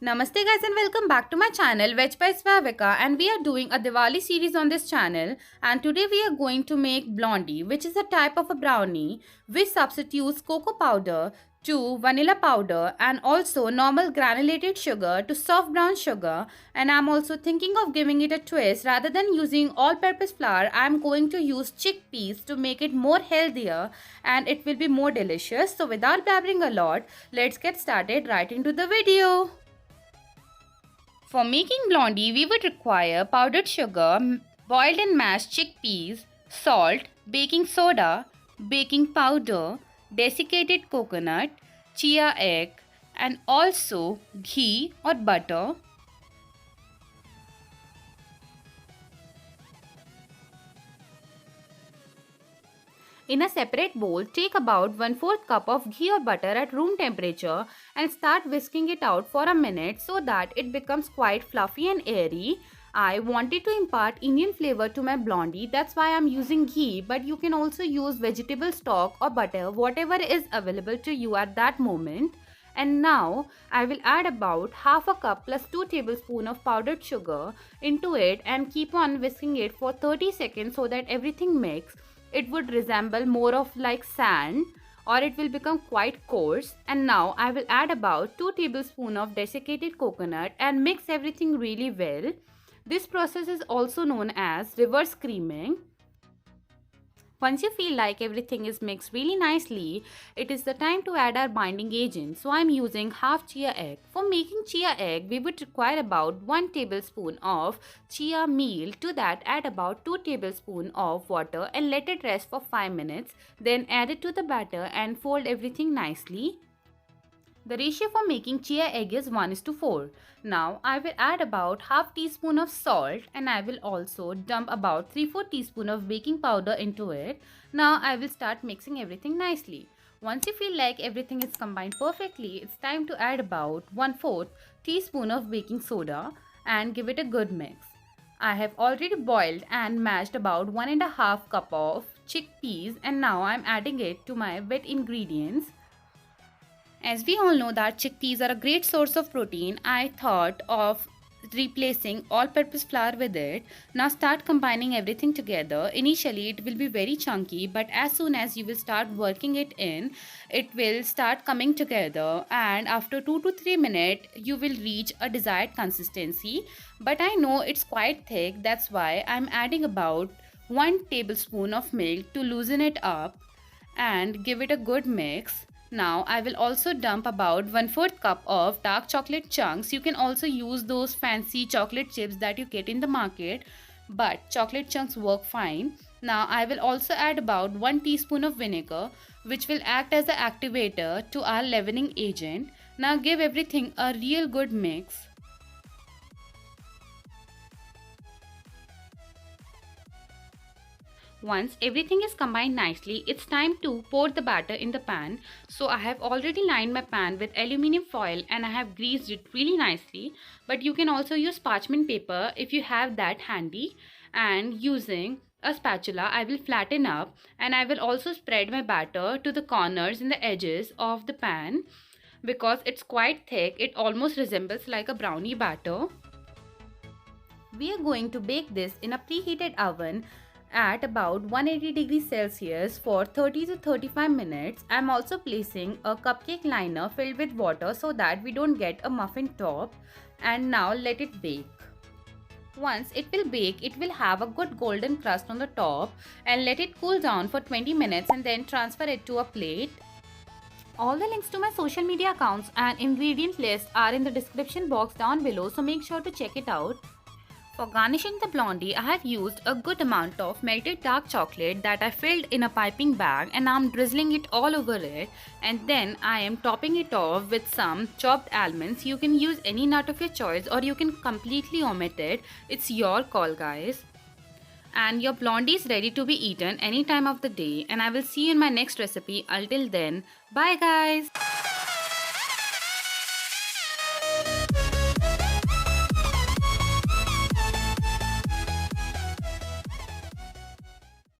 Namaste guys and welcome back to my channel Veg by Swavika, and we are doing a Diwali series on this channel, and today we are going to make Blondie, which is a type of a brownie which substitutes cocoa powder to vanilla powder and also normal granulated sugar to soft brown sugar. And I'm also thinking of giving it a twist. Rather than using all purpose flour, I'm going to use chickpeas to make it more healthier and it will be more delicious. So without blabbering a lot, let's get started right into the video. For making blondie, we would require powdered sugar, boiled and mashed chickpeas, salt, baking soda, baking powder, desiccated coconut, chia egg, and also ghee or butter. In a separate bowl, take about 1/4 cup of ghee or butter at room temperature and start whisking it out for a minute so that it becomes quite fluffy and airy. I wanted to impart Indian flavor to my blondie, that's why I'm using ghee, but you can also use vegetable stock or butter, whatever is available to you at that moment. And now I will add about half a cup plus 2 tablespoons of powdered sugar into it and keep on whisking it for 30 seconds so that everything mixes. It would resemble more of like sand or it will become quite coarse. And now I will add about 2 tablespoons of desiccated coconut and mix everything really well. This process is also known as reverse creaming. Once you feel like everything is mixed really nicely, it is the time to add our binding agent. So I'm using half chia egg. For making chia egg, we would require about 1 tablespoon of chia meal. To that, add about 2 tablespoons of water and let it rest for 5 minutes. Then add it to the batter and fold everything nicely. The ratio for making chia egg is 1:4. Now I will add about half teaspoon of salt and I will also dump about 3/4 teaspoon of baking powder into it. Now I will start mixing everything nicely. Once you feel like everything is combined perfectly, it's time to add about 1/4 teaspoon of baking soda and give it a good mix. I have already boiled and mashed about 1.5 cup of chickpeas and now I'm adding it to my wet ingredients. As we all know that chickpeas are a great source of protein, I thought of replacing all-purpose flour with it. Now start combining everything together. Initially it will be very chunky, but as soon as you will start working it in, it will start coming together, and after 2 to 3 minutes you will reach a desired consistency. But I know it's quite thick, that's why I'm adding about 1 tablespoon of milk to loosen it up and give it a good mix. Now I will also dump about 1/4 cup of dark chocolate chunks. You can also use those fancy chocolate chips that you get in the market, but chocolate chunks work fine. Now I will also add about 1 teaspoon of vinegar, which will act as an activator to our leavening agent. Now give everything a real good mix. Once everything is combined nicely, it's time to pour the batter in the pan. So I have already lined my pan with aluminium foil and I have greased it really nicely. But you can also use parchment paper if you have that handy. And using a spatula, I will flatten up and I will also spread my batter to the corners and the edges of the pan. Because it's quite thick, it almost resembles like a brownie batter. We are going to bake this in a preheated oven at about 180 degrees Celsius for 30 to 35 minutes. I'm also placing a cupcake liner filled with water so that we don't get a muffin top, and now let it bake. Once it will bake, it will have a good golden crust on the top, and let it cool down for 20 minutes and then transfer it to a plate. All the links to my social media accounts and ingredient list are in the description box down below, so make sure to check it out. For garnishing the blondie, I have used a good amount of melted dark chocolate that I filled in a piping bag, and I'm drizzling it all over it, and then I am topping it off with some chopped almonds. You can use any nut of your choice or you can completely omit it. It's your call, guys. And your blondie is ready to be eaten any time of the day, and I will see you in my next recipe. Until then, bye guys.